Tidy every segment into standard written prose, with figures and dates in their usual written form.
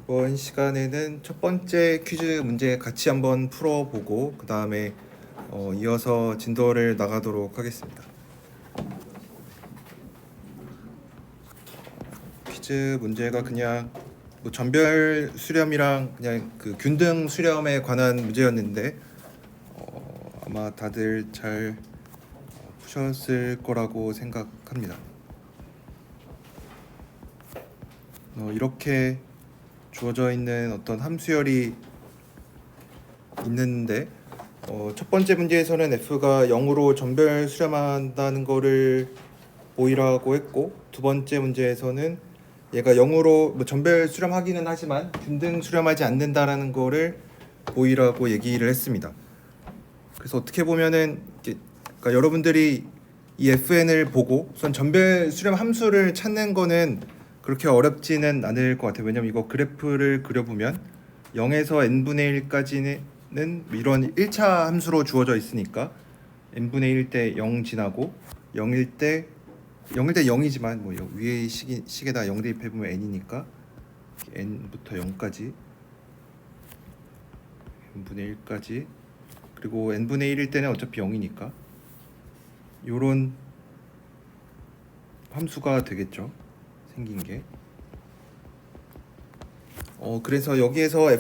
이번 시간에는 첫 번째 퀴즈 문제 같이 한번 풀어보고 그 다음에 이어서 진도를 나가도록 하겠습니다. 퀴즈 문제가 그냥 뭐 전별 수렴이랑 그냥 그 균등 수렴에 관한 문제였는데 아마 다들 잘 푸셨을 거라고 생각합니다. 이렇게 주어져 있는 어떤 함수열이 있는데 첫 번째 문제에서는 f가 0으로 전별 수렴한다는 거를 보이라고 했고, 두 번째 문제에서는 얘가 0으로 뭐 전별 수렴하기는 하지만 균등 수렴하지 않는다라는 거를 보이라고 얘기를 했습니다. 그래서 어떻게 보면은 그러니까 여러분들이 이 fn을 보고 우선 전별 수렴 함수를 찾는 거는 그렇게 어렵지는 않을 것 같아요. 왜냐면 이거 그래프를 그려보면 0에서 n분의 1까지는 이런 1차 함수로 주어져 있으니까 n분의 1 때 0 지나고 0일 때 0이지만 뭐 위에 식에다 0 대입해보면 n이니까 n부터 0까지 n분의 1까지, 그리고 n분의 1일 때는 어차피 0이니까 요런 함수가 되겠죠, 생긴 게. 그래서 여기에서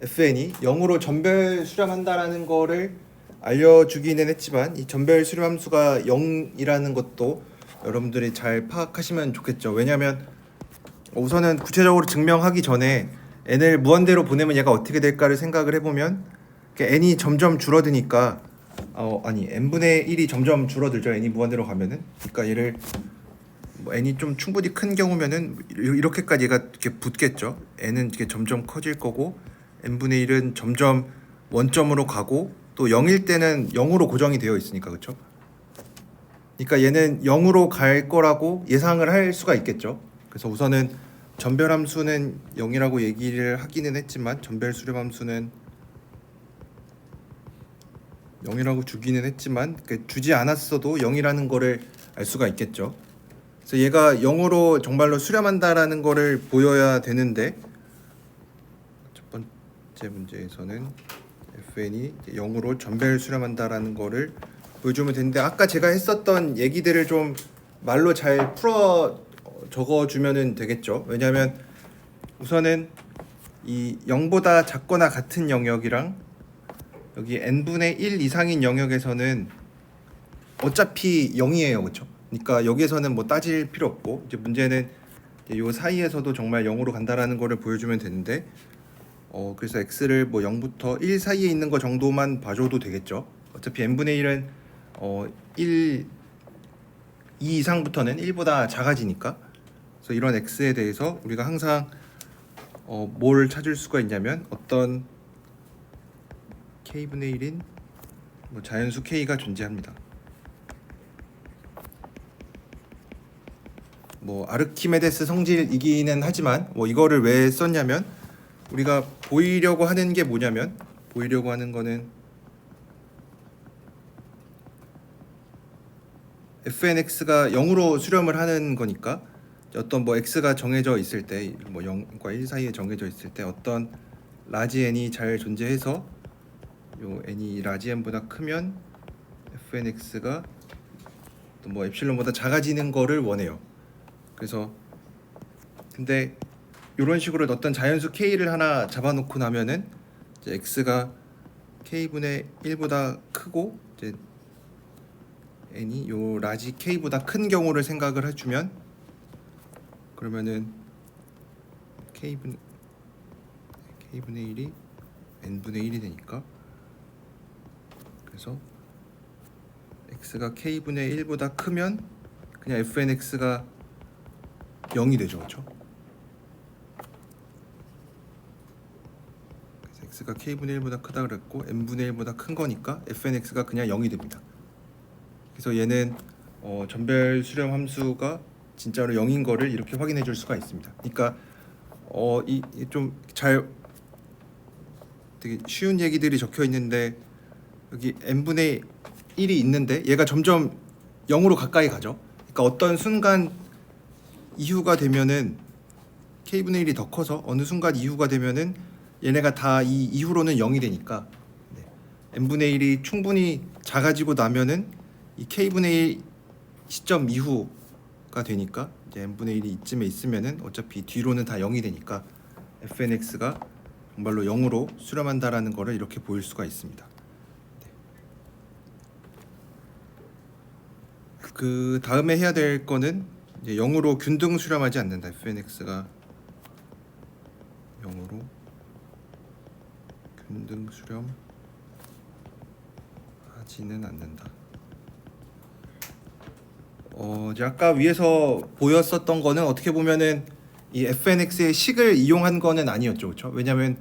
fn이 0으로 전별 수렴한다라는 거를 알려주기는 했지만 이 전별 수렴 함수가 0이라는 것도 여러분들이 잘 파악하시면 좋겠죠. 왜냐하면 우선은 구체적으로 증명하기 전에 n을 무한대로 보내면 얘가 어떻게 될까를 생각을 해보면 n이 점점 줄어드니까 n분의 1이 점점 줄어들죠. n이 무한대로 가면은. 그러니까 얘를 뭐 n이 좀 충분히 큰 경우면은 이렇게까지 얘가 이렇게 붙겠죠. n은 이렇게 점점 커질 거고 n분의 1은 점점 원점으로 가고 또 0일 때는 0으로 고정이 되어 있으니까, 그렇죠? 그러니까 얘는 0으로 갈 거라고 예상을 할 수가 있겠죠. 그래서 우선은 전별 함수는 0이라고 얘기를 하기는 했지만 전별 수렴 함수는 0이라고 주기는 했지만 주지 않았어도 0이라는 거를 알 수가 있겠죠. 그래서 얘가 0으로 정말로 수렴한다라는 거를 보여야 되는데, 첫 번째 문제에서는 fn이 0으로 전별 수렴한다라는 거를 보여주면 되는데, 아까 제가 했었던 얘기들을 좀 말로 잘 풀어 적어주면 되겠죠. 왜냐하면 우선은 이 0보다 작거나 같은 영역이랑 여기 n분의 1 이상인 영역에서는 어차피 0이에요, 그렇죠? 그러니까 여기에서는 뭐 따질 필요 없고, 이제 문제는 이 사이에서도 정말 0으로 간다라는 거를 보여주면 되는데, 그래서 x를 뭐 0부터 1 사이에 있는 거 정도만 봐줘도 되겠죠. 어차피 n분의 1은 2 이상부터는 1보다 작아지니까. 그래서 이런 x에 대해서 우리가 항상 뭘 찾을 수가 있냐면 어떤 k분의 1인 뭐 자연수 k가 존재합니다. 뭐 아르키메데스 성질이기는 하지만 뭐 이거를 왜 썼냐면 우리가 보이려고 하는 게 뭐냐면, 보이려고 하는 거는 fnx가 0으로 수렴을 하는 거니까 어떤 뭐 x가 정해져 있을 때, 뭐 0과 1 사이에 정해져 있을 때 어떤 라지 n이 잘 존재해서 요 n이 라지 n보다 크면 fnx가 또 뭐 엡실론보다 작아지는 거를 원해요. 그래서 근데 이런 식으로 어떤 자연수 k를 하나 잡아놓고 나면은 이제 x가 k분의 1보다 크고 이제 n이 요 라지 k보다 큰 경우를 생각을 해주면, 그러면은 k분의 1이 n분의 1이 되니까, 그래서 x가 k분의 1보다 크면 그냥 fnx가 0이 되죠, 그렇죠? 그래서 x가 k분의 1보다 크다 그랬고 n분의 1보다 큰 거니까 fnx가 그냥 0이 됩니다. 그래서 얘는 전별 수렴 함수가 진짜로 0인 거를 이렇게 확인해 줄 수가 있습니다. 그러니까 이 좀 잘 되게 쉬운 얘기들이 적혀 있는데, 여기 n분의 1이 있는데 얘가 점점 0으로 가까이 가죠. 그러니까 어떤 순간 이후가 되면은 k분의 1이 더 커서 어느 순간 이후가 되면은 얘네가 다 이 이후로는 0이 되니까 네. n분의 1이 충분히 작아지고 나면은 이 k분의 1 시점 이후가 되니까 이제 n분의 1이 이쯤에 있으면은 어차피 뒤로는 다 0이 되니까 fnx가 정말로 0으로 수렴한다라는 거를 이렇게 보일 수가 있습니다. 그 다음에 해야 될 거는 이제 0으로 균등 수렴하지 않는다. fnx가 0으로 균등 수렴하지는 않는다. 이제 아까 위에서 보였었던 거는 어떻게 보면은 이 fnx의 식을 이용한 거는 아니었죠, 그렇죠? 왜냐하면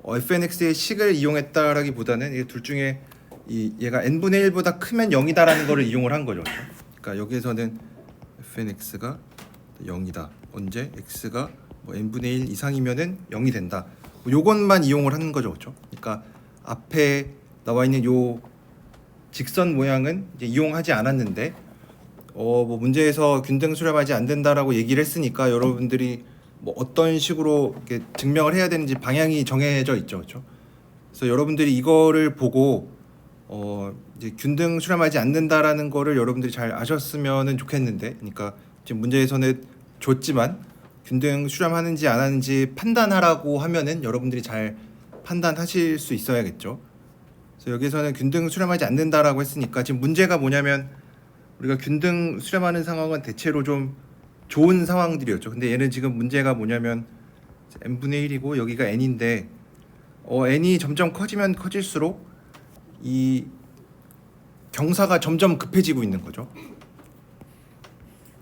fnx의 식을 이용했다라기보다는 이 둘 중에 얘가 n분의 1보다 크면 0이다라는 거를 이용을 한 거죠, 그렇죠? 그러니까 여기에서는 fnx가 0이다. 언제 x가 뭐 n분의 1 이상이면은 0이 된다. 뭐 요것만 이용을 하는 거죠, 그렇죠? 그러니까 앞에 나와 있는 요 직선 모양은 이제 이용하지 않았는데 뭐 문제에서 균등 수렴하지 안 된다라고 얘기를 했으니까 여러분들이 뭐 어떤 식으로 이렇게 증명을 해야 되는지 방향이 정해져 있죠, 그렇죠? 그래서 여러분들이 이거를 보고 이제 균등 수렴하지 않는다라는 거를 여러분들이 잘 아셨으면은 좋겠는데, 그러니까 지금 문제에서는 줬지만 균등 수렴하는지 안 하는지 판단하라고 하면은 여러분들이 잘 판단하실 수 있어야겠죠. 그래서 여기서는 균등 수렴하지 않는다라고 했으니까 지금 문제가 뭐냐면 우리가 균등 수렴하는 상황은 대체로 좀 좋은 상황들이었죠. 근데 얘는 지금 문제가 뭐냐면 n분의 1이고 여기가 n인데 n이 점점 커지면 커질수록 이 경사가 점점 급해지고 있는 거죠.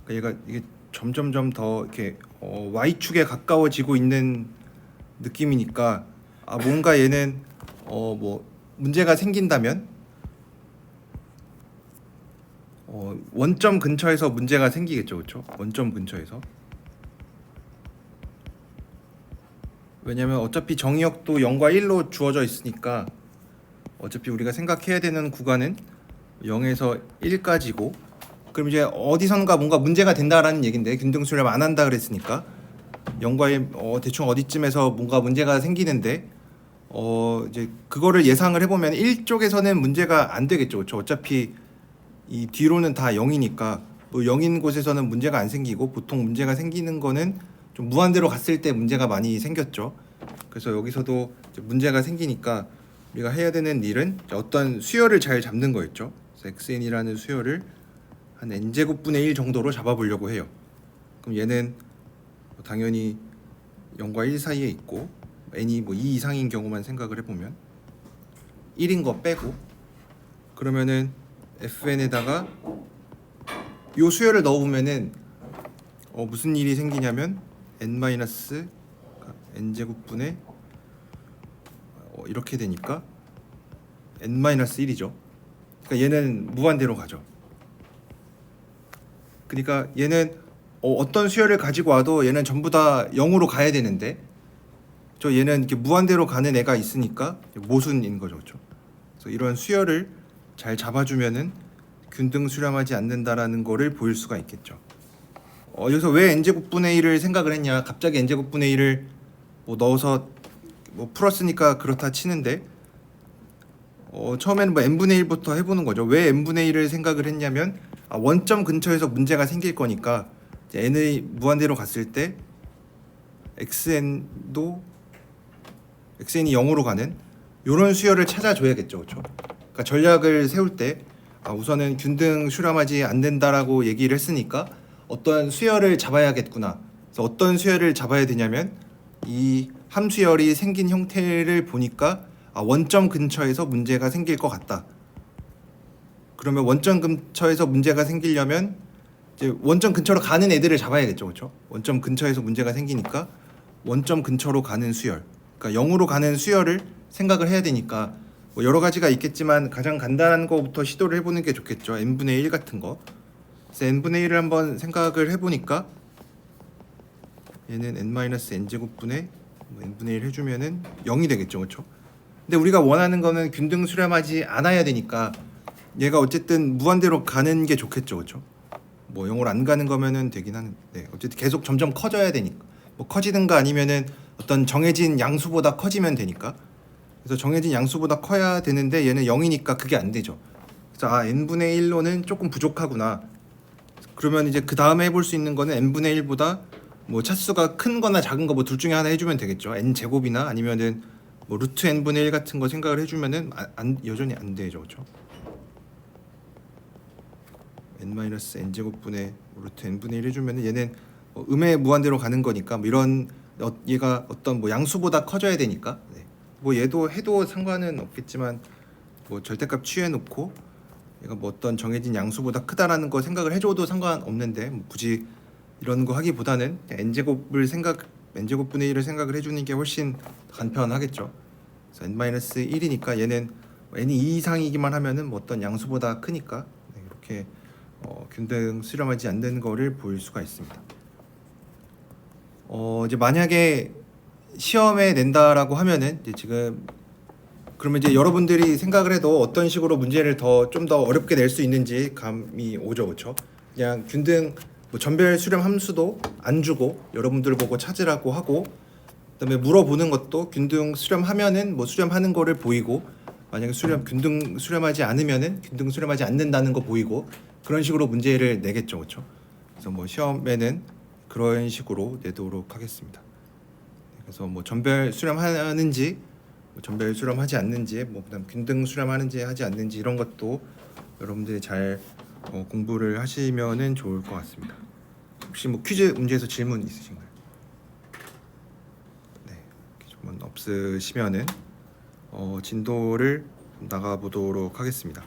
그러니까 이게 점점점 더 이렇게 y축에 가까워지고 있는 느낌이니까 뭔가 얘는 뭐 문제가 생긴다면 원점 근처에서 문제가 생기겠죠, 그렇죠? 원점 근처에서. 왜냐면 어차피 정의역도 0과 1로 주어져 있으니까 어차피 우리가 생각해야 되는 구간은 0에서 1까지고, 그럼 이제 어디선가 뭔가 문제가 된다라는 얘긴데 균등 수렴 안 한다 그랬으니까 0과 1 대충 어디쯤에서 뭔가 문제가 생기는데 이제 그거를 예상을 해보면 1쪽에서는 문제가 안 되겠죠, 그렇죠? 어차피 이 뒤로는 다 0이니까 뭐 0인 곳에서는 문제가 안 생기고, 보통 문제가 생기는 거는 좀 무한대로 갔을 때 문제가 많이 생겼죠. 그래서 여기서도 이제 문제가 생기니까 우리가 해야 되는 일은 어떤 수열을 잘 잡는 거였죠. 그래서 xn이라는 수열을 한 n제곱분의 1 정도로 잡아보려고 해요. 그럼 얘는 당연히 0과 1 사이에 있고 n이 뭐 2 이상인 경우만 생각을 해보면 1인 거 빼고, 그러면은 fn에다가 요 수열을 넣어보면은 무슨 일이 생기냐면 n-n제곱분의 이렇게 되니까 n-1이죠. 그러니까 얘는 무한대로 가죠. 그러니까 얘는 어떤 수열을 가지고 와도 얘는 전부 다 0으로 가야 되는데 얘는 이렇게 무한대로 가는 애가 있으니까 모순인 거죠, 그렇죠? 그래서 이런 수열을 잘 잡아주면은 균등 수렴하지 않는다라는 거를 보일 수가 있겠죠. 여기서 왜 n제곱분의 1을 생각을 했냐? 갑자기 n제곱분의 1을 뭐 넣어서 뭐 풀었으니까 그렇다 치는데 처음에는 뭐 n분의 1부터 해보는 거죠. 왜 n분의 1을 생각을 했냐면 원점 근처에서 문제가 생길 거니까 n의 무한대로 갔을 때 xn이 0으로 가는 이런 수열을 찾아줘야겠죠, 그렇죠? 그러니까 전략을 세울 때 우선은 균등 수렴하지 않는다라고 얘기를 했으니까 어떤 수열을 잡아야겠구나. 그래서 어떤 수열을 잡아야 되냐면 이 함수열이 생긴 형태를 보니까 원점 근처에서 문제가 생길 것 같다. 그러면 원점 근처에서 문제가 생기려면 이제 원점 근처로 가는 애들을 잡아야겠죠, 그렇죠? 원점 근처에서 문제가 생기니까 원점 근처로 가는 수열, 그러니까 0으로 가는 수열을 생각을 해야 되니까 뭐 여러 가지가 있겠지만 가장 간단한 거부터 시도를 해보는 게 좋겠죠. n분의 1 같은 거. 그래서 n분의 1을 한번 생각을 해보니까 얘는 n-n제곱분의 n분의 1 해주면은 0이 되겠죠, 그렇죠? 근데 우리가 원하는 거는 균등 수렴하지 않아야 되니까 얘가 어쨌든 무한대로 가는 게 좋겠죠, 그렇죠? 뭐 0으로 안 가는 거면은 되긴 하는데 어쨌든 계속 점점 커져야 되니까 뭐 커지든가 아니면은 어떤 정해진 양수보다 커지면 되니까. 그래서 정해진 양수보다 커야 되는데 얘는 0이니까 그게 안 되죠. 그래서 n분의 1로는 조금 부족하구나. 그러면 이제 그 다음에 해볼 수 있는 거는 n분의 1보다 뭐 차수가 큰 거나 작은 거 뭐 둘 중에 하나 해주면 되겠죠. n 제곱이나 아니면은 뭐 루트 n분의 1 같은 거 생각을 해주면은 여전히 안 되죠, 그렇죠? n-n 제곱분의 루트 n분의 1 해주면은 얘는 뭐 음의 무한대로 가는 거니까 뭐 이런 얘가 어떤 뭐 양수보다 커져야 되니까 네. 뭐 얘도 해도 상관은 없겠지만 뭐 절대값 취해놓고 얘가 뭐 어떤 정해진 양수보다 크다라는 거 생각을 해줘도 상관없는데 뭐 굳이 이런 거 하기보다는 n제곱분의 1을 생각을 해주는 게 훨씬 간편하겠죠. 그래서 n-1이니까 얘는 n이 2 이상이기만 하면은 뭐 어떤 양수보다 크니까 네, 이렇게 균등 수렴하지 않는 거를 볼 수가 있습니다. 이제 만약에 시험에 낸다라고 하면은 이제 지금 그러면 이제 여러분들이 생각을 해도 어떤 식으로 문제를 좀 더 어렵게 낼 수 있는지 감이 오죠, 그렇죠? 그냥 균등 뭐 전별 수렴 함수도 안 주고 여러분들 보고 찾으라고 하고 그다음에 물어보는 것도 균등 수렴하면은 뭐 수렴하는 거를 보이고 만약에 균등 수렴하지 않으면은 균등 수렴하지 않는다는 거 보이고 그런 식으로 문제를 내겠죠, 그렇죠? 그래서 뭐 시험에는 그런 식으로 내도록 하겠습니다. 그래서 뭐 전별 수렴하는지 전별 수렴하지 않는지 뭐 그다음 균등 수렴하는지 하지 않는지 이런 것도 여러분들이 잘 공부를 하시면은 좋을 것 같습니다. 혹시 뭐 퀴즈 문제에서 질문 있으신가요? 네, 질문 없으시면은 진도를 나가 보도록 하겠습니다.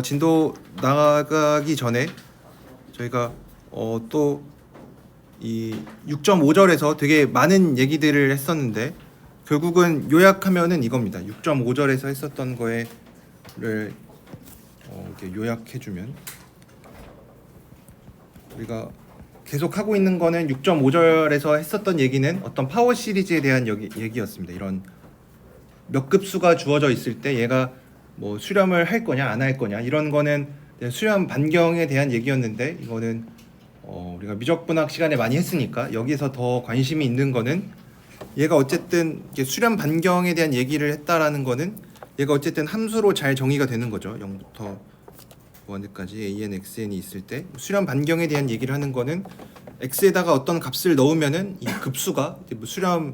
진도 나가기 전에 저희가 또 이 6.5절에서 되게 많은 얘기들을 했었는데 결국은 요약하면은 이겁니다. 6.5절에서 했었던 거를 이렇게 요약해주면 우리가 계속 하고 있는 거는 6.5절에서 했었던 얘기는 어떤 파워 시리즈에 대한 얘기였습니다. 이런 몇 급수가 주어져 있을 때 얘가 뭐 수렴을 할 거냐 안 할 거냐 이런 거는 수렴 반경에 대한 얘기였는데 이거는 우리가 미적분학 시간에 많이 했으니까 여기에서 더 관심이 있는 거는 얘가 어쨌든 수렴 반경에 대한 얘기를 했다라는 거는 얘가 어쨌든 함수로 잘 정의가 되는 거죠. 0부터 무한대까지 an, xn이 있을 때 수렴 반경에 대한 얘기를 하는 거는 x에다가 어떤 값을 넣으면은 이 급수가 뭐 수렴을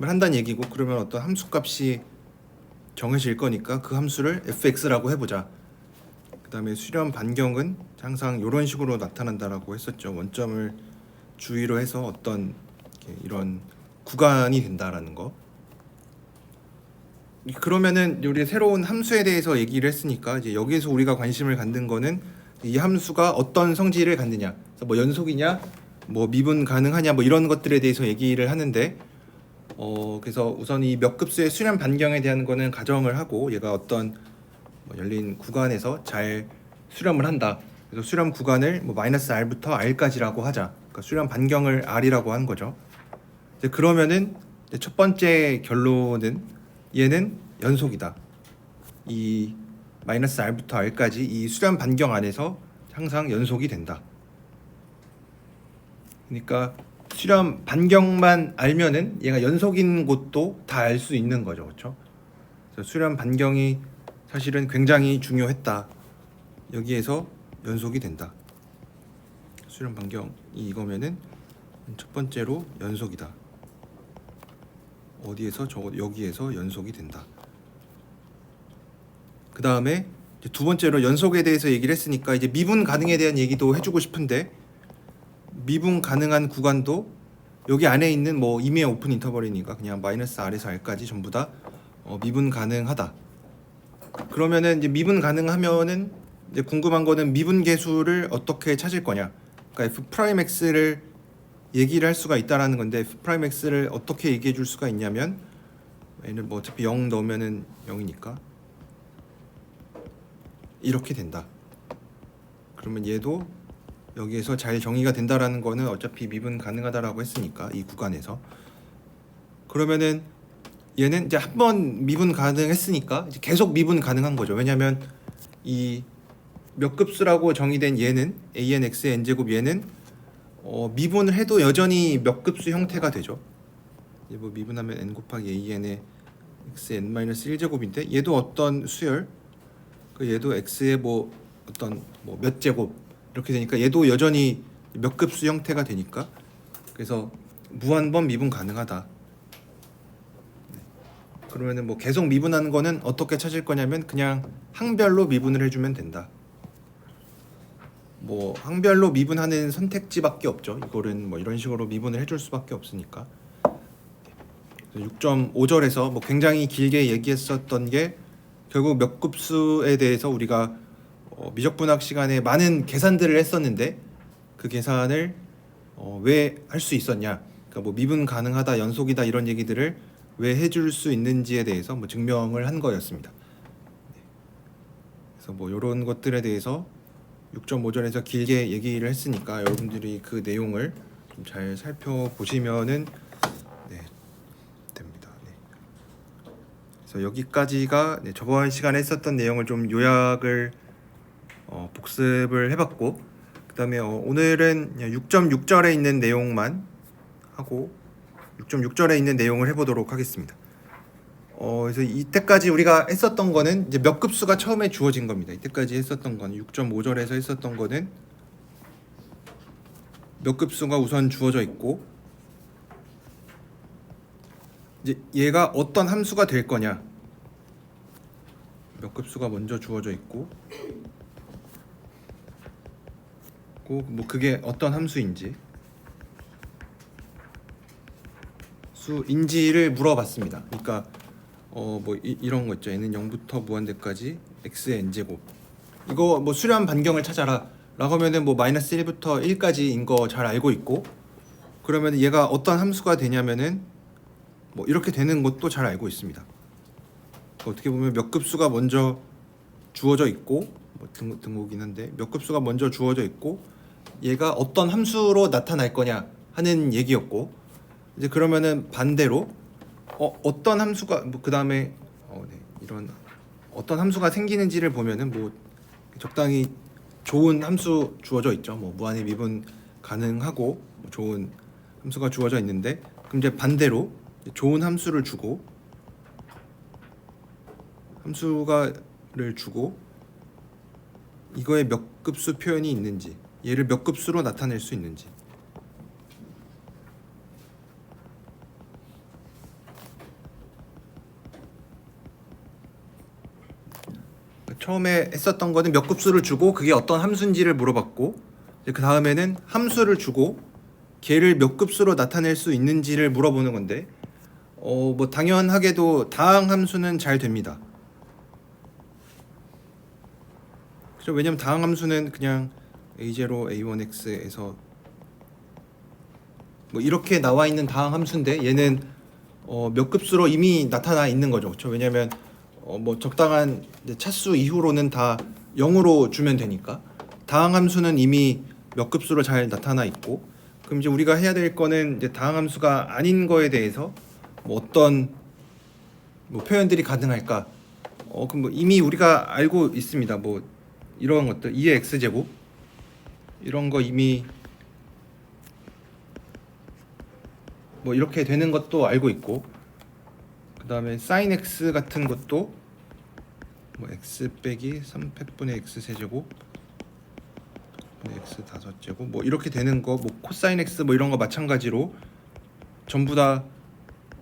한다는 얘기고 그러면 어떤 함수 값이 정해질 거니까 그 함수를 fx라고 해보자. 그 다음에 수렴 반경은 항상 이런 식으로 나타난다라고 했었죠. 원점을 주의로 해서 어떤 이런 구간이 된다라는 거. 그러면은 우리 새로운 함수에 대해서 얘기를 했으니까 이제 여기에서 우리가 관심을 갖는 거는 이 함수가 어떤 성질을 갖느냐, 그래서 뭐 연속이냐, 뭐 미분 가능하냐, 뭐 이런 것들에 대해서 얘기를 하는데, 그래서 우선 이 몇 급수의 수렴 반경에 대한 거는 가정을 하고 얘가 어떤 뭐 열린 구간에서 잘 수렴을 한다. 그래서 수렴 구간을 뭐 마이너스 r부터 r까지라고 하자. 그러니까 수렴 반경을 r이라고 하는 거죠. 이제 그러면은 이제 첫 번째 결론은 얘는 연속이다. 이 마이너스 r부터 r까지 이 수렴 반경 안에서 항상 연속이 된다. 그러니까 수렴 반경만 알면은 얘가 연속인 곳도 다 알 수 있는 거죠, 그렇죠? 그래서 수렴 반경이 사실은 굉장히 중요했다. 여기에서 연속이 된다. 수렴 반경이 이거면은 첫 번째로 연속이다. 어디에서 여기에서 연속이 된다. 그 다음에 두 번째로 연속에 대해서 얘기를 했으니까 이제 미분 가능에 대한 얘기도 해주고 싶은데 미분 가능한 구간도 여기 안에 있는 뭐 임의의 오픈 인터벌이니까 그냥 마이너스 r에서 r까지 전부 다 미분 가능하다. 그러면은 이제 미분 가능하면은 이제 궁금한 거는 미분 계수를 어떻게 찾을 거냐. 그러니까 f'x를 얘기를 할 수가 있다라는 건데 f'x를 어떻게 얘기해 줄 수가 있냐면 얘는 뭐 어차피 0 넣으면은 0이니까 이렇게 된다. 그러면 얘도 여기에서 잘 정의가 된다라는 거는 어차피 미분 가능하다라고 했으니까 이 구간에서 그러면은 얘는 이제 한 번 미분 가능했으니까 이제 계속 미분 가능한 거죠. 왜냐하면 이 몇 급수라고 정의된 얘는 an, x, n 제곱 얘는 미분을 해도 여전히 몇 급수 형태가 되죠. 뭐 미분하면 n 곱하기 an의 x n-1 제곱인데 얘도 어떤 수열, 얘도 x의 뭐 어떤 뭐 몇 제곱 이렇게 되니까 얘도 여전히 몇 급수 형태가 되니까, 그래서 무한번 미분 가능하다. 그러면은 뭐 계속 미분하는 거는 어떻게 찾을 거냐면 그냥 항별로 미분을 해주면 된다. 뭐 항별로 미분하는 선택지밖에 없죠. 이거는 뭐 이런 식으로 미분을 해줄 수밖에 없으니까. 6.5절에서 뭐 굉장히 길게 얘기했었던 게 결국 몇 급수에 대해서 우리가 미적분학 시간에 많은 계산들을 했었는데 그 계산을 왜 할 수 있었냐, 그러니까 뭐 미분 가능하다, 연속이다 이런 얘기들을 왜 해줄 수 있는지에 대해서 뭐 증명을 한 거였습니다. 그래서 뭐 이런 것들에 대해서 6.5절에서 길게 얘기를 했으니까 여러분들이 그 내용을 좀 잘 살펴보시면은 됩니다. 그래서 여기까지가 저번 시간에 했었던 내용을 좀 요약을 복습을 해봤고, 그다음에 오늘은 6.6절에 있는 내용만 하고 6.6절에 있는 내용을 해보도록 하겠습니다. 그래서 이때까지 우리가 했었던 거는 이제 몇 급수가 처음에 주어진 겁니다. 이때까지 했었던 거는 6.5절에서 했었던 거는 몇 급수가 우선 주어져 있고, 이제 얘가 어떤 함수가 될 거냐, 몇 급수가 먼저 주어져 있고, 뭐 그게 어떤 함수인지 수인지를 물어봤습니다. 그러니까 뭐 이런 거 있죠. n은 0부터 무한대까지 x의 n제곱, 이거 뭐 수렴 반경을 찾아라 라고 하면은 뭐 마이너스 1부터 1까지인 거 잘 알고 있고, 그러면 얘가 어떤 함수가 되냐면은 뭐 이렇게 되는 것도 잘 알고 있습니다. 어떻게 보면 몇 급수가 먼저 주어져 있고, 뭐 등호긴 한데 몇 급수가 먼저 주어져 있고 얘가 어떤 함수로 나타날 거냐 하는 얘기였고, 이제 그러면은 반대로 어떤 함수가 뭐 그다음에 이런 어떤 함수가 생기는지를 보면은 뭐 적당히 좋은 함수 주어져 있죠. 뭐 무한히 미분 가능하고 뭐 좋은 함수가 주어져 있는데, 그럼 이제 반대로 좋은 함수를 주고 함수가를 주고 이거에 몇 급수 표현이 있는지, 얘를 몇 급수로 나타낼 수 있는지, 처음에 했었던 거는 몇 급수를 주고 그게 어떤 함수인지를 물어봤고, 그 다음에는 함수를 주고 걔를 몇 급수로 나타낼 수 있는지를 물어보는 건데, 뭐 당연하게도 다항 함수는 잘 됩니다. 그렇죠? 왜냐면 다항 함수는 그냥 a0 a1x에서 뭐 이렇게 나와 있는 다항 함수인데 얘는 몇 급수로 이미 나타나 있는 거죠. 그렇죠? 왜냐면 뭐 적당한 차수 이후로는 다 0으로 주면 되니까 다항 함수는 이미 몇 급수로 잘 나타나 있고, 그럼 이제 우리가 해야 될 거는 이제 다항 함수가 아닌 거에 대해서 뭐 어떤 뭐 표현들이 가능할까? 그럼 뭐 이미 우리가 알고 있습니다. 뭐 이런 것들 2의 x제곱 이런 거 이미 뭐 이렇게 되는 것도 알고 있고, 그 다음에 sin x 같은 것도 뭐 x 빼기 3팩분의 x 세제곱 x 5제곱 뭐 이렇게 되는 거, 뭐 코사인 x 뭐 이런 거 마찬가지로 전부 다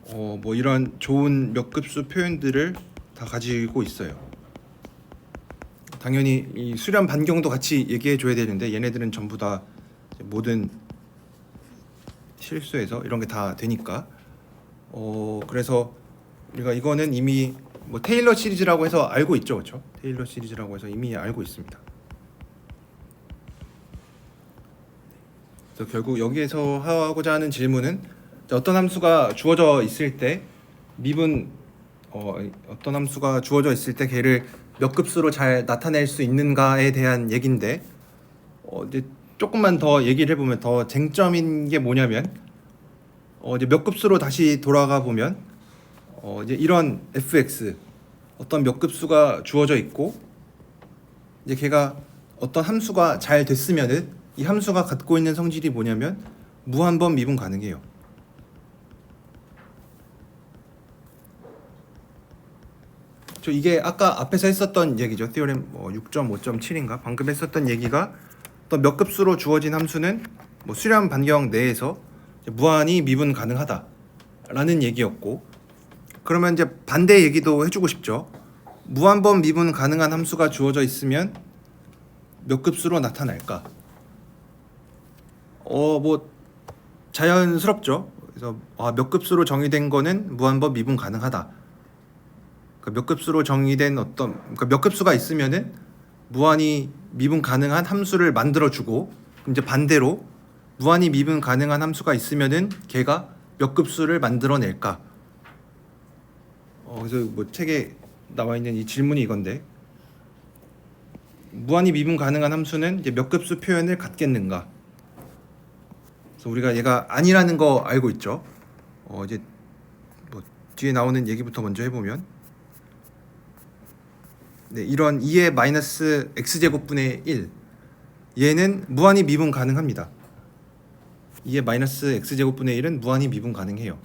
뭐 이런 좋은 몇 급수 표현들을 다 가지고 있어요. 당연히 이 수렴 반경도 같이 얘기해 줘야 되는데 얘네들은 전부 다 모든 실수에서 이런 게 다 되니까 그래서 우리가 이거는 이미 뭐 테일러 시리즈라고 해서 알고 있죠, 그렇죠? 테일러 시리즈라고 해서 이미 알고 있습니다. 그래서 결국 여기에서 하고자 하는 질문은 어떤 함수가 주어져 있을 때 미분 어떤 함수가 주어져 있을 때 걔를 몇 급수로 잘 나타낼 수 있는가에 대한 얘기인데, 이제 조금만 더 얘기를 해보면 더 쟁점인 게 뭐냐면 이제 몇 급수로 다시 돌아가 보면 이제 이런 fx 어떤 몇 급수가 주어져 있고 이제 걔가 어떤 함수가 잘 됐으면은 이 함수가 갖고 있는 성질이 뭐냐면 무한번 미분 가능해요. 이게 아까 앞에서 했었던 얘기죠. 티오렘 6.5.7인가 방금 했었던 얘기가 또 몇 급수로 주어진 함수는 수렴 반경 내에서 무한히 미분 가능하다라는 얘기였고, 그러면 이제 반대 얘기도 해주고 싶죠. 무한번 미분 가능한 함수가 주어져 있으면 몇 급수로 나타날까? 자연스럽죠. 그래서 몇 급수로 정의된 거는 무한번 미분 가능하다. 몇 급수로 정의된 그러니까 몇 급수가 있으면은 무한히 미분 가능한 함수를 만들어주고, 이제 반대로 무한히 미분 가능한 함수가 있으면은 걔가 몇 급수를 만들어낼까? 그래서 책에 나와 있는 이 질문이 이건데, 무한히 미분 가능한 함수는 이제 몇 급수 표현을 갖겠는가? 그래서 우리가 얘가 아니라는 거 알고 있죠. 이제 뒤에 나오는 얘기부터 먼저 해보면, 이런 2의 마이너스 x제곱분의 1, 얘는 무한히 미분 가능합니다. 2의 마이너스 x제곱분의 1은 무한히 미분 가능해요.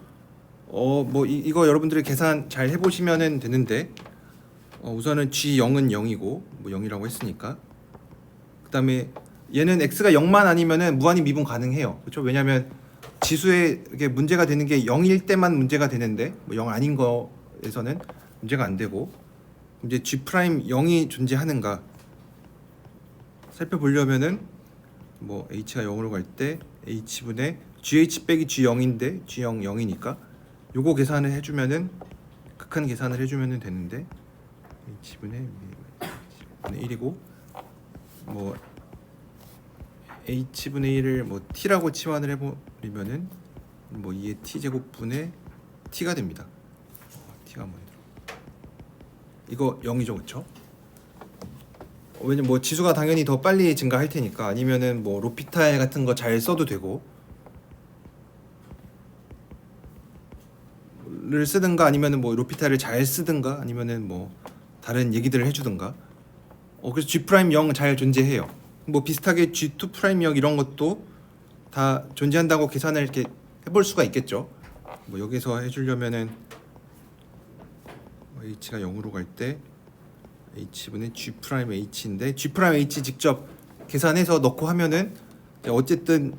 이거 여러분들이 계산 잘 해보시면 되는데, 우선은 g0은 0이고 0이라고 했으니까, 그 다음에 얘는 x가 0만 아니면은 무한히 미분 가능해요. 그렇죠? 왜냐하면 지수에 이게 문제가 되는 게 0일 때만 문제가 되는데 0 아닌 거에서는 문제가 안 되고, 이제 g 프라임 0이 존재하는가 살펴보려면은 h가 0으로 갈 때 h분의 gh 빼기 g0인데 g0 0이니까 요거 계산을 해주면은, 극한 계산을 해주면은 되는데, h분의 1이고 h분의 1을 t라고 치환을 해버리면은 2의 t제곱분의 t가 됩니다. t가 뭐예요? 이거 0이죠, 그렇죠? 왜냐면 지수가 당연히 더 빨리 증가할 테니까. 아니면은 로피탈 같은 거 잘 써도 되고, 를 쓰든가, 아니면은 로피탈을 잘 쓰든가, 아니면은 다른 얘기들을 해주든가. 그래서 G 프라임 0 잘 존재해요. 비슷하게 G2 프라임 0 이런 것도 다 존재한다고 계산을 이렇게 해볼 수가 있겠죠. 여기서 해주려면은 h가 0으로 갈 때 h분의 g 프라임 h인데, g 프라임 h 직접 계산해서 넣고 하면은 어쨌든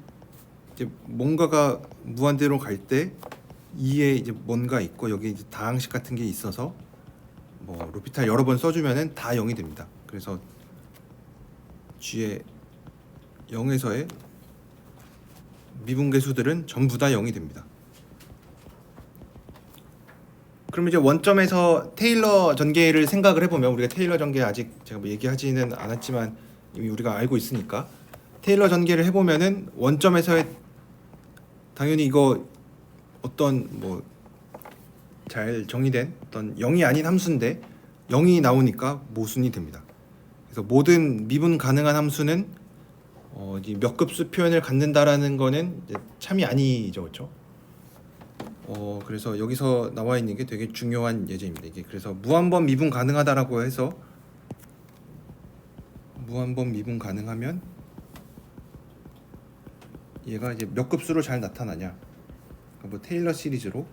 이제 뭔가가 무한대로 갈 때 2에 이제 뭔가 있고, 여기 이제 다항식 같은 게 있어서 로피탈 여러 번 써주면은 다 0이 됩니다. 그래서 g의 0에서의 미분계수들은 전부 다 0이 됩니다. 그럼 이제 원점에서 테일러 전개를 생각을 해보면, 우리가 테일러 전개 아직 제가 얘기하지는 않았지만 이미 우리가 알고 있으니까, 테일러 전개를 해보면은 원점에서의 당연히 이거 어떤 잘 정의된 어떤 0이 아닌 함수인데 0이 나오니까 모순이 됩니다. 그래서 모든 미분 가능한 함수는 몇 급수 표현을 갖는다라는 거는 참이 아니죠, 그렇죠? 그래서 여기서 나와 있는 게 되게 중요한 예제입니다. 이게 그래서 무한번 미분 가능하다라고 해서, 무한번 미분 가능하면 얘가 이제 몇 급수로 잘 나타나냐? 테일러 시리즈로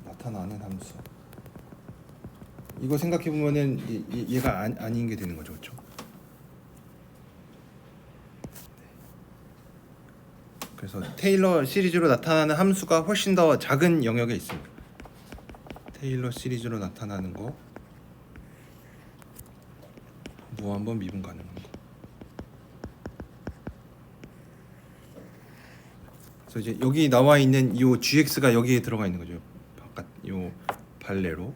나타나는 함수. 이거 생각해 보면은 얘가 아닌 게 되는 거죠, 그렇죠? 그래서 테일러 시리즈로 나타나는 함수가 훨씬 더 작은 영역에 있습니다. 테일러 시리즈로 나타나는 거, 무한번 미분 가능한 거. 그래서 이제 여기 나와 있는 이 gx가 여기에 들어가 있는 거죠. 바깥 요 발레로.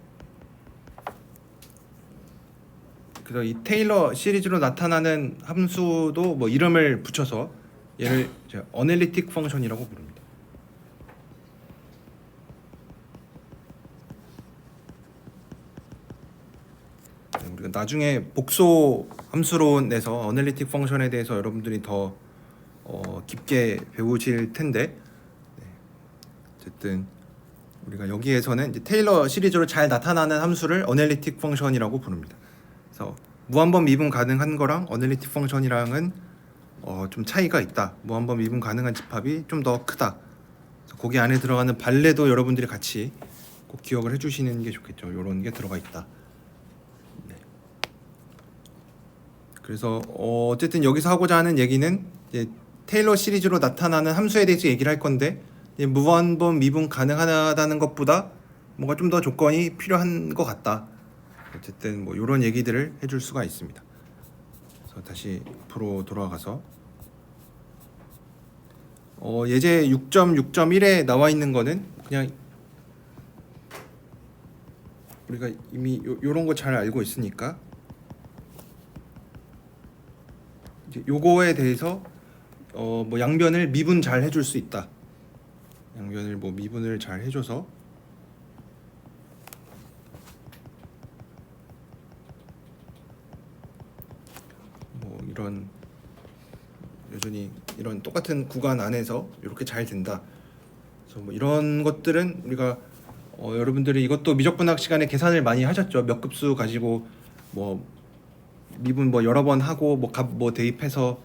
그래서 이 테일러 시리즈로 나타나는 함수도 이름을 붙여서 얘를 어널리틱 펑션이라고 부릅니다. 우리가 나중에 복소 함수론에서 어널리틱 펑션에 대해서 여러분들이 더 깊게 배우실 텐데, 어쨌든 우리가 여기에서는 이제 테일러 시리즈로 잘 나타나는 함수를 어널리틱 펑션이라고 부릅니다. 그래서 무한번 미분 가능한 거랑 어널리틱 펑션이랑은 좀 차이가 있다. 무한번 미분 가능한 집합이 좀 더 크다. 그래서 거기 안에 들어가는 발레도 여러분들이 같이 꼭 기억을 해주시는 게 좋겠죠. 이런 게 들어가 있다. 네. 그래서 어쨌든 여기서 하고자 하는 얘기는 이제 테일러 시리즈로 나타나는 함수에 대해서 얘기를 할 건데 무한번 미분 가능하다는 것보다 뭔가 좀 더 조건이 필요한 것 같다. 어쨌든 뭐 이런 얘기들을 해줄 수가 있습니다. 그래서 다시 앞으로 돌아가서 예제 6.6.1에 나와 있는 거는 그냥 우리가 이미 요런 거 잘 알고 있으니까 이제 요거에 대해서 뭐 양변을 미분 잘 해줄 수 있다. 양변을 뭐 미분을 잘 해줘서 뭐 이런 여전히 이런 똑같은 구간 안에서 이렇게 잘 된다. 그래서 뭐 이런 것들은 우리가 여러분들이 이것도 미적분학 시간에 계산을 많이 하셨죠. 몇 급수 가지고 뭐 미분 뭐 여러 번 하고 뭐 값 뭐 대입해서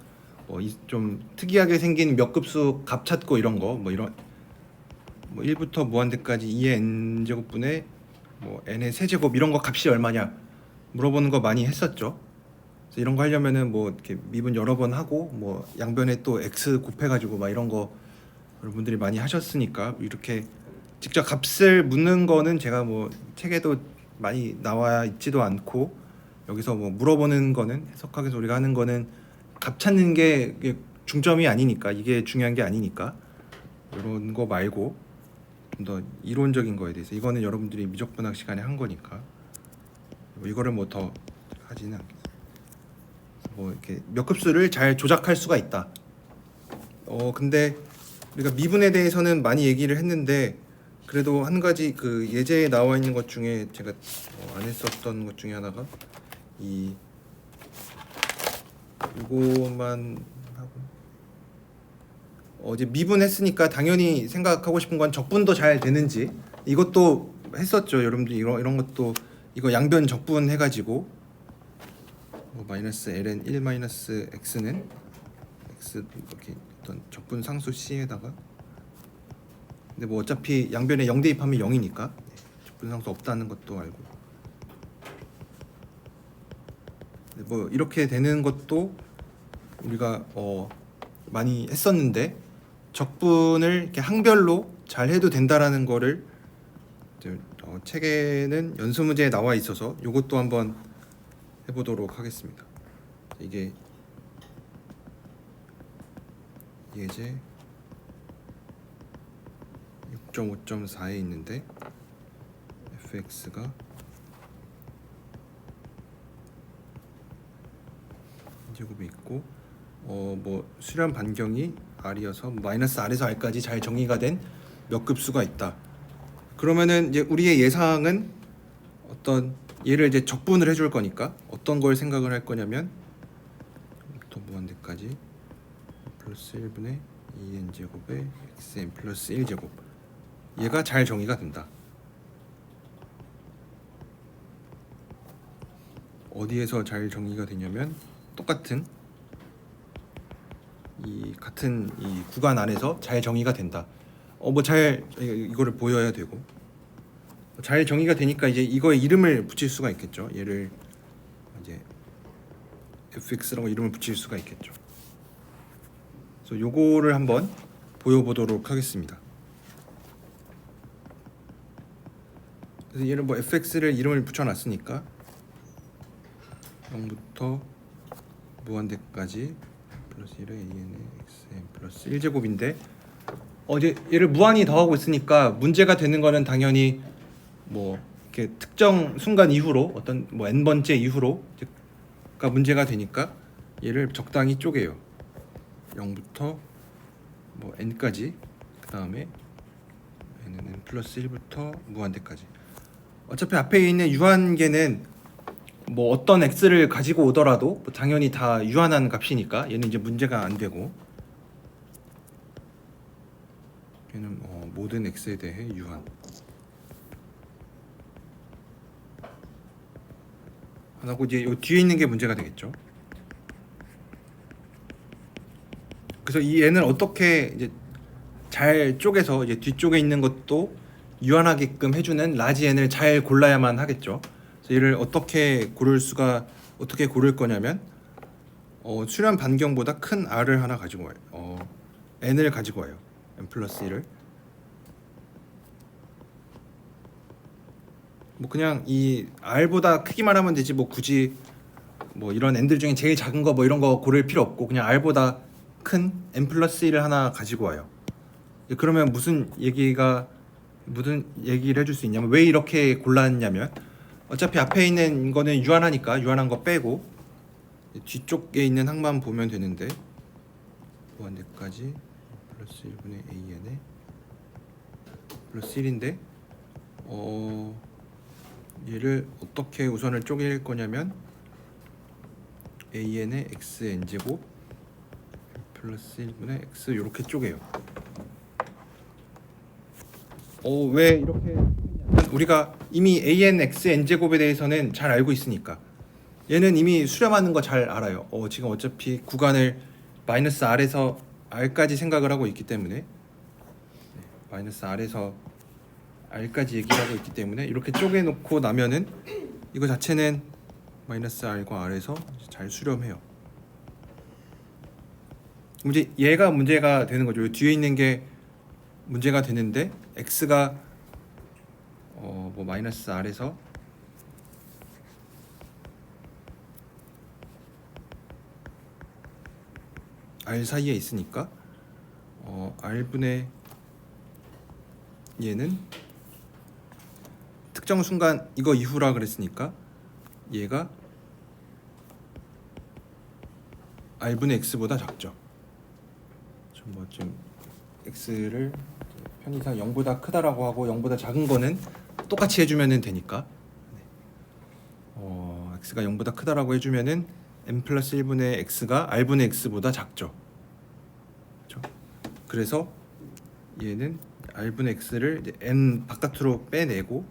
뭐 좀 특이하게 생긴 몇 급수 값 찾고 이런 거 뭐 이런 뭐 1부터 무한대까지 2의 n 제곱분의 뭐 n의 세제곱 이런 거 값이 얼마냐 물어보는 거 많이 했었죠. 그래서 이런 거 하려면은 뭐 이렇게 미분 여러 번 하고 뭐 양변에 또 x 곱해가지고 막 이런 거 여러분들이 많이 하셨으니까 이렇게 직접 값을 묻는 거는 제가 뭐 책에도 많이 나와 있지도 않고 여기서 뭐 물어보는 거는 해석학에서 우리가 하는 거는 값 찾는 게 중점이 아니니까 이게 중요한 게 아니니까 이런 거 말고 좀 더 이론적인 거에 대해서 이거는 여러분들이 미적분학 시간에 한 거니까 뭐 이거를 뭐 더 하지는 않겠습니다. 뭐 이렇게 몇 급수를 잘 조작할 수가 있다. 근데 우리가 미분에 대해서는 많이 얘기를 했는데 그래도 한 가지 그 예제에 나와 있는 것 중에 제가 안 했었던 것 중에 하나가 이거만 하고 이제 미분했으니까 당연히 생각하고 싶은 건 적분도 잘 되는지 이것도 했었죠. 여러분들 이런 것도 이거 양변 적분 해가지고 마이너스 ln 1 마이너스 x는 x 이렇게 어떤 적분 상수 c에다가 근데 뭐 어차피 양변에 0 대입하면 0이니까 적분 상수 없다는 것도 알고 뭐 이렇게 되는 것도 우리가 많이 했었는데 적분을 이렇게 항별로 잘 해도 된다라는 거를 책에는 연수 문제에 나와 있어서 이것도 한번 해보도록 하겠습니다. 이게 예제 6.5.4에 있는데 fx가 제곱이 있고 뭐 수렴 반경이 r이어서 마이너스 r에서 r까지 잘 정의가 된 몇 급수가 있다. 그러면은 이제 우리의 예상은 어떤 얘를 이제 적분을 해줄 거니까 어떤 걸 생각을 할 거냐면 또 무한대까지 플러스 1분의 2n 제곱에 xn 플러스 1제곱 얘가 잘 정의가 된다. 어디에서 잘 정의가 되냐면 똑같은 같은 이 구간 안에서 잘 정의가 된다. 뭐 잘 이거를 보여야 되고 잘 정의가 되니까 이제 이거에 이름을 붙일 수가 있겠죠. 얘를 이제 fx라고 이름을 붙일 수가 있겠죠. 그래서 요거를 한번 보여보도록 하겠습니다. 그래서 얘를 뭐 fx를 이름을 붙여놨으니까 0부터 무한대까지 플러스 1의 an의 xn 플러스 1제곱인데 이제 얘를 무한히 더하고 있으니까 문제가 되는 거는 당연히 뭐 이렇게 특정 순간 이후로 어떤 뭐 n번째 이후로가 문제가 되니까 얘를 적당히 쪼개요. 0부터 뭐 n까지 그 다음에 n은 플러스 1부터 무한대까지 어차피 앞에 있는 유한계는 뭐 어떤 x를 가지고 오더라도 뭐 당연히 다 유한한 값이니까 얘는 이제 문제가 안 되고 얘는 모든 x에 대해 유한 안 하고 이제 요 뒤에 있는 게 문제가 되겠죠. 그래서 이 n을 어떻게 이제 잘 쪼개서 이제 뒤쪽에 있는 것도 유한하게끔 해주는 라지 n을 잘 골라야만 하겠죠. 그래서 얘를 어떻게 고를 거냐면 수렴 반경보다 큰 r을 하나 가지고 와요. n을 가지고 와요. n 플러스 1을 뭐 그냥 이 r보다 크기만 하면 되지 뭐 굳이 뭐 이런 n들 중에 제일 작은 거 뭐 이런 거 고를 필요 없고 그냥 r보다 큰 n 플러스 1을 하나 가지고 와요. 그러면 무슨 얘기를 해줄 수 있냐면 왜 이렇게 골랐냐면 어차피 앞에 있는 거는 유한하니까 유한한 거 빼고 뒤쪽에 있는 항만 보면 되는데 무한대까지 플러스 1분의 an에 플러스 1인데 얘를 어떻게 우선을 쪼갤 거냐면 an의 xn제곱 플러스 1분의 x 이렇게 쪼개요. 왜 이렇게 했냐면 우리가 이미 an xn제곱에 대해서는 잘 알고 있으니까 얘는 이미 수렴하는 거 잘 알아요. 지금 어차피 구간을 마이너스 r에서 r까지 생각을 하고 있기 때문에 마이너스 r에서 r까지 얘기를 하고 있기 때문에 이렇게 쪼개놓고 나면은 이거 자체는 마이너스 r과 r에서 잘 수렴해요. 이제 얘가 문제가 되는 거죠. 뒤에 있는 게 문제가 되는데 x가 뭐 마이너스 r에서 r 사이에 있으니까 r분의 얘는 특정 순간 이거 이후라 그랬으니까 얘가 r분의 x보다 작죠. 좀 x를 편의상 0보다 크다라고 하고 0보다 작은 거는 똑같이 해주면 되니까 x가 0보다 크다라고 해주면은 n 플러스 1분의 x가 r분의 x보다 작죠. 그렇죠? 그래서 얘는 r분의 x를 이제 n 바깥으로 빼내고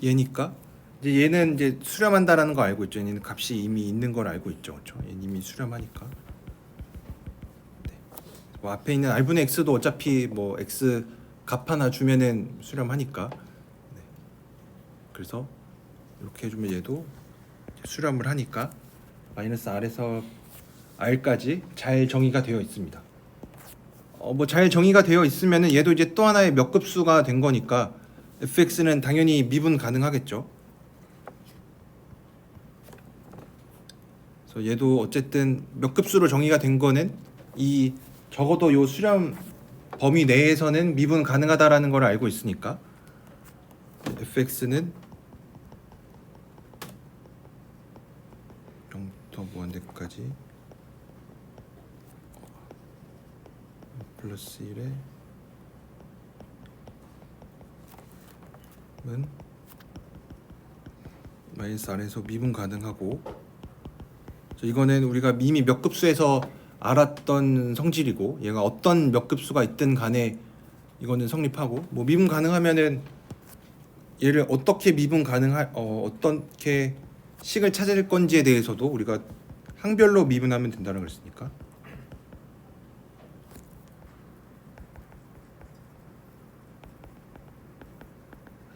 얘니까 이제 얘는 이제 수렴한다라는 거 알고 있죠. 얘는 값이 이미 있는 걸 알고 있죠. 그렇죠? 얘는 이미 수렴하니까. 뭐 앞에 있는 r분의 x도 어차피 뭐 x 값 하나 주면은 수렴하니까. 그래서 이렇게 해주면 얘도 수렴을 하니까 마이너스 r에서 r까지 잘 정의가 되어 있습니다. 뭐 잘 정의가 되어 있으면은 얘도 이제 또 하나의 몇 급수가 된 거니까 fx는 당연히 미분 가능하겠죠. 그래서 얘도 어쨌든 몇 급수로 정의가 된 거는 이 적어도 요 수렴 범위 내에서는 미분 가능하다라는 걸 알고 있으니까 fx는 0부터 무한대까지 플러스 1에 은 마이너스 r에서 미분 가능하고 이거는 우리가 이미 몇 급수에서 알았던 성질이고 얘가 어떤 몇 급수가 있든 간에 이거는 성립하고 뭐 미분 가능하면은 얘를 어떻게 어떻게 식을 찾을 건지에 대해서도 우리가 항별로 미분하면 된다는 걸 했으니까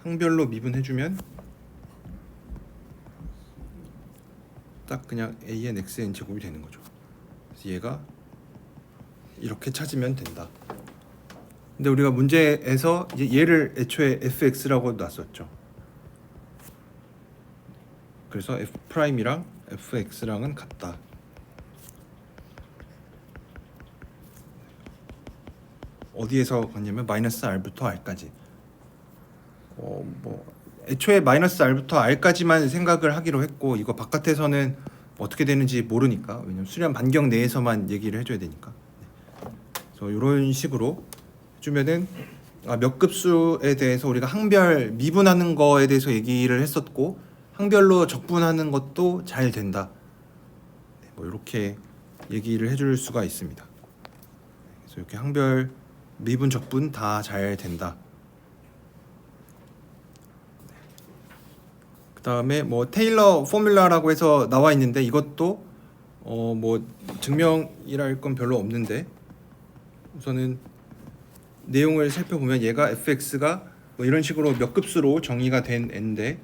항별로 미분해주면 딱 그냥 an xn 제곱이 되는 거죠. 그래서 얘가 이렇게 찾으면 된다. 근데 우리가 문제에서 이제 얘를 애초에 fx라고 놨었죠. 그래서 f'이랑 fx랑은 같다. 어디에서 갔냐면 마이너스 r부터 r까지. 뭐 애초에 마이너스 r부터 r까지만 생각을 하기로 했고 이거 바깥에서는 어떻게 되는지 모르니까 왜냐면 수렴 반경 내에서만 얘기를 해줘야 되니까. 그래서 이런 식으로 해주면은 몇 급수에 대해서 우리가 항별 미분하는 거에 대해서 얘기를 했었고 항별로 적분하는 것도 잘 된다. 뭐 이렇게 얘기를 해줄 수가 있습니다. 그래서 이렇게 항별 미분 적분 다 잘 된다. 그다음에 뭐 테일러 포뮬라라고 해서 나와 있는데 이것도 뭐 증명이랄 건 별로 없는데 우선은 내용을 살펴보면 얘가 fx가 뭐 이런 식으로 몇 급수로 정의가 된 애인데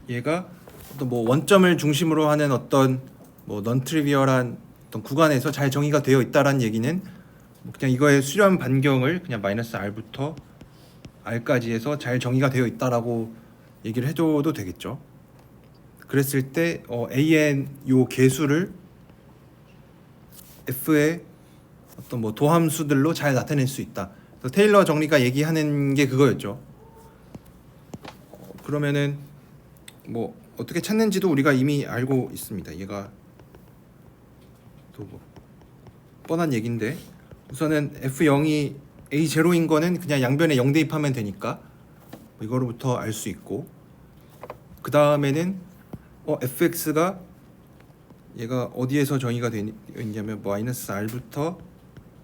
얘가 어떤 뭐 원점을 중심으로 하는 어떤 뭐 넌트리비얼한 어떤 구간에서 잘 정의가 되어 있다라는 얘기는 뭐 그냥 이거의 수렴 반경을 그냥 마이너스 r부터 r까지 해서 잘 정의가 되어 있다라고 얘기를 해줘도 되겠죠. 그랬을 때 an 요 개수를 f의 어떤 뭐 도함수들로 잘 나타낼 수 있다. 그래서 테일러 정리가 얘기하는 게 그거였죠. 그러면은 뭐 어떻게 찾는지도 우리가 이미 알고 있습니다. 얘가 또 뭐 뻔한 얘기인데 우선은 f0이 a0인 거는 그냥 양변에 0 대입하면 되니까 이거로부터 알 수 있고 그 다음에는 fx가 얘가 어디에서 정의가 되어 있냐면 마이너스 r부터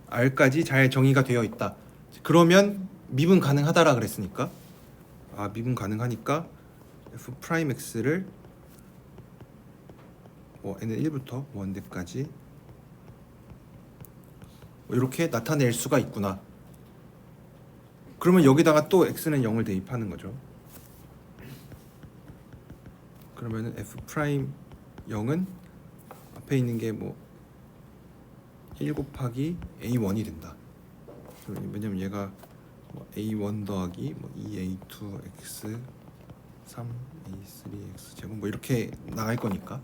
r까지 잘 정의가 되어 있다. 그러면 미분 가능하다라 그랬으니까 미분 가능하니까 f 프라임 x를 뭐 n은 1부터 1대까지 이렇게 나타낼 수가 있구나. 그러면 여기다가 또 x는 0을 대입하는 거죠. 그러면은 f 프라임 0은 앞에 있는 게 뭐 1 곱하기 a1이 된다. 왜냐면 얘가 뭐 a1 더하기 뭐 2a2x 3a3x 제곱 뭐 이렇게 나갈 거니까.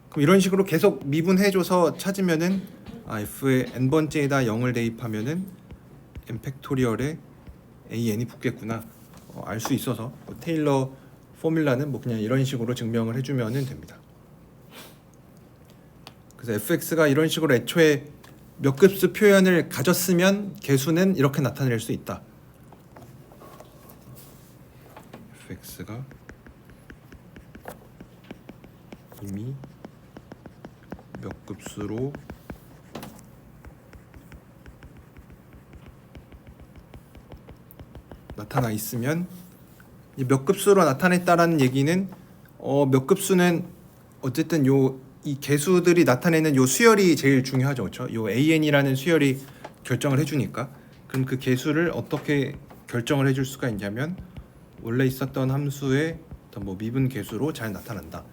그럼 이런 식으로 계속 미분해줘서 찾으면은 f의 n번째에다 0을 대입하면은 n 팩토리얼에 an이 붙겠구나 알 수 있어서 테일러 포뮬라는 뭐 그냥 이런 식으로 증명을 해주면은 됩니다. 그래서 fx가 이런 식으로 애초에 몇 급수 표현을 가졌으면 개수는 이렇게 나타낼 수 있다. fx가 이미 몇 급수로 나타나 있으면 몇 급수로 나타냈다라는 얘기는 몇 급수는 어쨌든 이 개수들이 나타내는 요 수열이 제일 중요하죠, 그렇죠? 요 an이라는 수열이 결정을 해주니까 그럼 그 개수를 어떻게 결정을 해줄 수가 있냐면 원래 있었던 함수의 어떤 뭐 미분 개수로 잘 나타난다.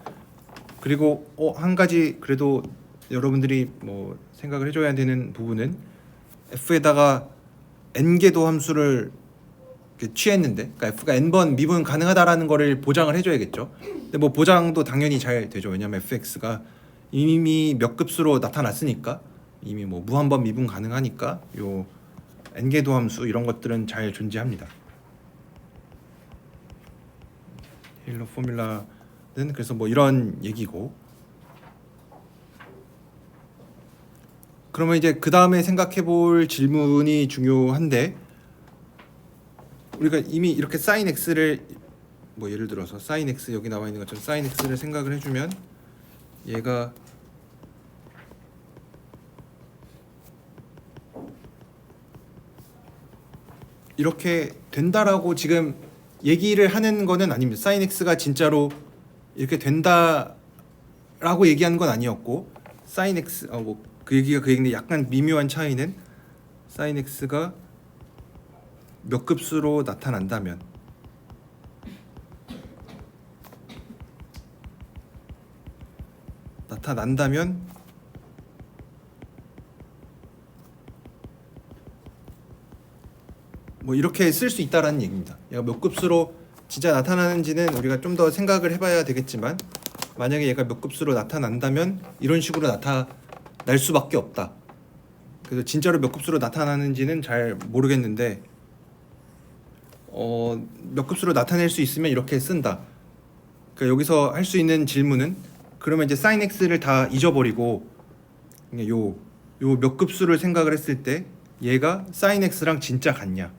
그리고 한 가지 그래도 여러분들이 뭐 생각을 해줘야 되는 부분은 f에다가 n개도 함수를 취했는데, 그러니까 f가 n번 미분 가능하다라는 거를 보장을 해줘야겠죠. 근데 뭐 보장도 당연히 잘 되죠. 왜냐면 fx가 이미 몇 급수로 나타났으니까 이미 뭐 무한번 미분 가능하니까 요 n개도 함수 이런 것들은 잘 존재합니다. 테일러 포뮬라는 그래서 뭐 이런 얘기고. 그러면 이제 그 다음에 생각해볼 질문이 중요한데 우리가 이미 이렇게 sin x를 뭐 예를 들어서 sin x 여기 나와 있는 것처럼 sin x를 생각을 해주면 얘가 이렇게 된다라고 지금 얘기를 하는 거는 아닙니다. sin x가 진짜로 이렇게 된다라고 얘기하는 건 아니었고 sin x 뭐 그 얘기가 그 얘기인데 약간 미묘한 차이는 sin x가 몇 급수로 나타난다면 뭐 이렇게 쓸 수 있다라는 얘기입니다. 얘가 몇 급수로 진짜 나타나는지는 우리가 좀 더 생각을 해봐야 되겠지만 만약에 얘가 몇 급수로 나타난다면 이런 식으로 나타날 수밖에 없다. 그래서 진짜로 몇 급수로 나타나는지는 잘 모르겠는데 몇 급수로 나타낼 수 있으면 이렇게 쓴다. 그러니까 여기서 할 수 있는 질문은 그러면 이제 sin x를 다 잊어버리고 요 몇 급수를 생각을 했을 때 얘가 sin x랑 진짜 같냐?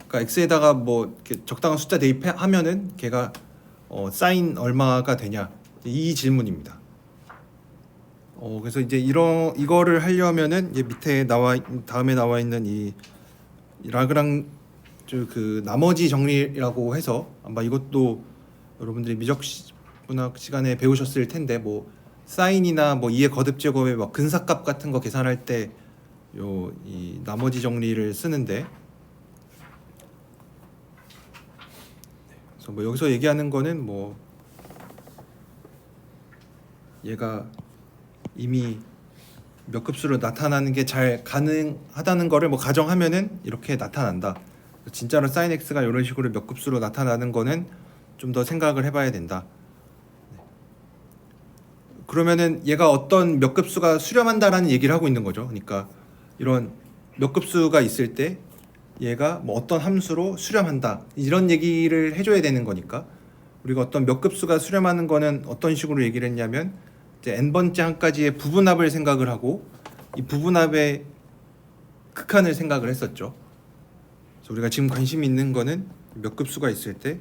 그러니까 x에다가 뭐 이렇게 적당한 숫자 대입하면은 걔가 sin 얼마가 되냐? 이 질문입니다. 그래서 이제 이거를 하려면은 이제 다음에 나와 있는 이 라그랑주 그 나머지 정리라고 해서 아마 이것도 여러분들이 미적분학 시간에 배우셨을 텐데 뭐 사인이나 뭐 2의 거듭 제곱의 막 근사값 같은 거 계산할 때 이 나머지 정리를 쓰는데, 그래서 뭐 여기서 얘기하는 거는 뭐 얘가 이미 몇 급수로 나타나는 게 잘 가능하다는 거를 뭐 가정하면은 이렇게 나타난다. 진짜로 sin x가 이런 식으로 몇 급수로 나타나는 거는 좀 더 생각을 해봐야 된다. 그러면은 얘가 어떤 몇 급수가 수렴한다라는 얘기를 하고 있는 거죠. 그러니까 이런 몇 급수가 있을 때 얘가 뭐 어떤 함수로 수렴한다 이런 얘기를 해줘야 되는 거니까, 우리가 어떤 몇 급수가 수렴하는 거는 어떤 식으로 얘기를 했냐면 이제 n번째 항까지의 부분합을 생각을 하고 이 부분합의 극한을 생각을 했었죠. 그래서 우리가 지금 관심 있는 거는 몇 급수가 있을 때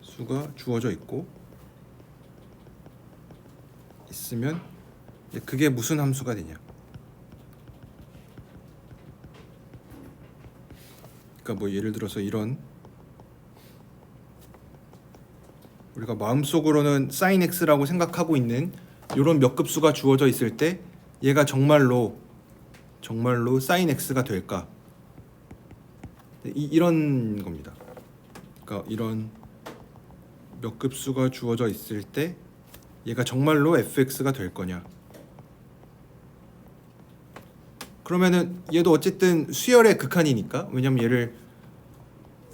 수가 주어져 있으면 그게 무슨 함수가 되냐. 그러니까 뭐 예를 들어서 이런, 우리가 마음속으로는 sin x라고 생각하고 있는 이런 몇 급수가 주어져 있을 때 얘가 정말로 sin x가 될까? 이런 겁니다. 그러니까 이런 몇 급수가 주어져 있을 때 얘가 정말로 fx가 될 거냐? 그러면은 얘도 어쨌든 수열의 극한이니까, 왜냐면 얘를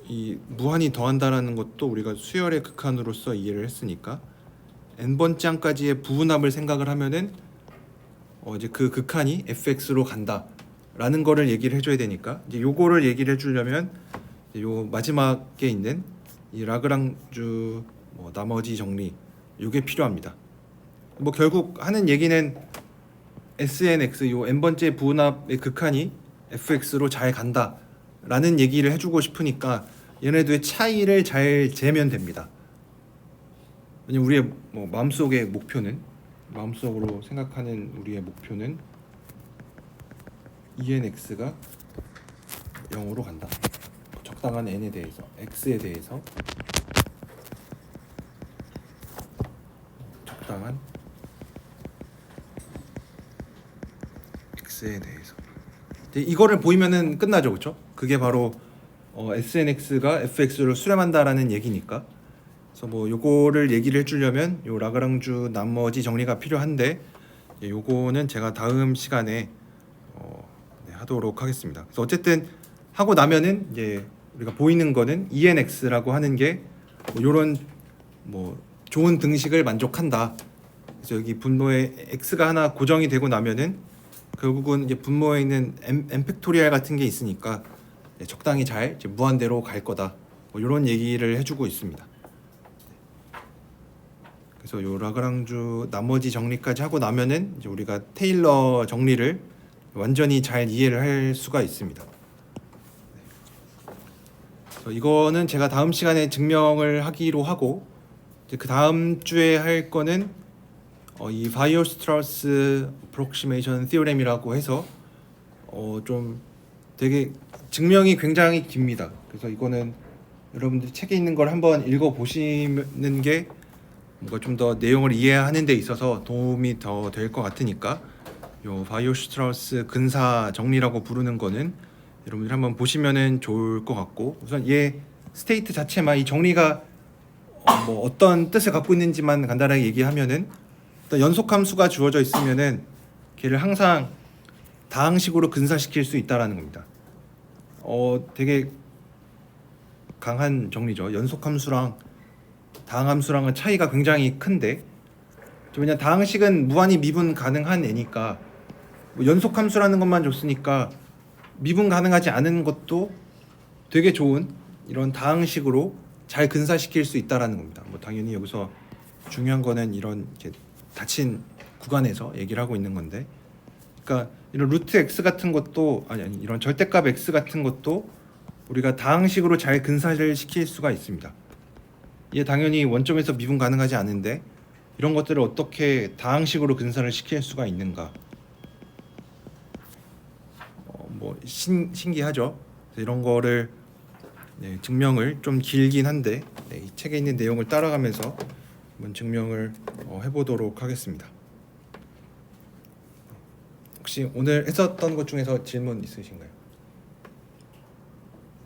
이 무한히 더한다라는 것도 우리가 수열의 극한으로서 이해를 했으니까 n번째 항까지의 부분합을 생각을 하면은 이제 그 극한이 fx로 간다라는 거를 얘기를 해줘야 되니까, 이제 요거를 얘기를 해주려면 요 마지막에 있는 이 라그랑주 뭐 나머지 정리 요게 필요합니다. 뭐 결국 하는 얘기는 SNX 요 n번째 부분합의 극한이 fx로 잘 간다라는 얘기를 해주고 싶으니까 얘네들의 차이를 잘 재면 됩니다. 왜냐면 우리의 뭐 마음속의 목표는, 마음속으로 생각하는 우리의 목표는 ENX가 0으로 간다. 적당한 n에 대해서, x에 대해서 적당한 x에 대해서. 이거를 보이면은 끝나죠, 그렇죠? 그게 바로 SNX가 fx를 수렴한다라는 얘기니까. 그래서 뭐 요거를 얘기를 해주려면 요 라그랑주 나머지 정리가 필요한데, 요거는 제가 다음 시간에 하도록 하겠습니다. 그래서 어쨌든 하고 나면은 이제 우리가 보이는 거는 ENX라고 하는 게 뭐 요런 뭐 좋은 등식을 만족한다. 그래서 여기 분모에 x가 하나 고정이 되고 나면은 결국은 이제 분모에 있는 n 팩토리얼 같은 게 있으니까 적당히 잘 이제 무한대로 갈 거다. 뭐 이런 얘기를 해주고 있습니다. 그래서 요 라그랑주 나머지 정리까지 하고 나면은 이제 우리가 테일러 정리를 완전히 잘 이해를 할 수가 있습니다. 그래서 이거는 제가 다음 시간에 증명을 하기로 하고, 이제 그 다음 주에 할 거는 이 바이오-스트라우스 어프록시메이션 티오렘이라고 해서 좀 되게 증명이 굉장히 깁니다. 그래서 이거는 여러분들이 책에 있는 걸 한번 읽어 보시는 게 뭔가 좀 더 내용을 이해하는 데 있어서 도움이 더 될 것 같으니까, 요 바이오-스트라우스 근사 정리라고 부르는 거는 여러분들이 한번 보시면은 좋을 것 같고, 우선 얘 스테이트 자체만 이 정리가 뭐 어떤 뜻을 갖고 있는지만 간단하게 얘기하면은, 일단 연속함수가 주어져 있으면은 걔를 항상 다항식으로 근사시킬 수 있다라는 겁니다. 되게 강한 정리죠. 연속함수랑 다항함수랑은 차이가 굉장히 큰데, 왜냐 다항식은 무한히 미분 가능한 애니까 뭐 연속함수라는 것만 줬으니까 미분 가능하지 않은 것도 되게 좋은 이런 다항식으로 잘 근사시킬 수 있다라는 겁니다. 뭐 당연히 여기서 중요한 거는 이런 이렇게 닫힌 구간에서 얘기를 하고 있는 건데, 그러니까 이런 루트 x 같은 것도 아니 이런 절대값 x 같은 것도 우리가 다항식으로 잘 근사를 시킬 수가 있습니다. 얘 당연히 원점에서 미분 가능하지 않은데 이런 것들을 어떻게 다항식으로 근사를 시킬 수가 있는가? 뭐 신기하죠. 그래서 이런 거를 증명을 좀 길긴 한데 이 책에 있는 내용을 따라가면서 한번 증명을 해보도록 하겠습니다. 혹시 오늘 했었던 것 중에서 질문 있으신가요?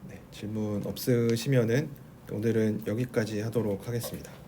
네, 질문 없으시면은 오늘은 여기까지 하도록 하겠습니다.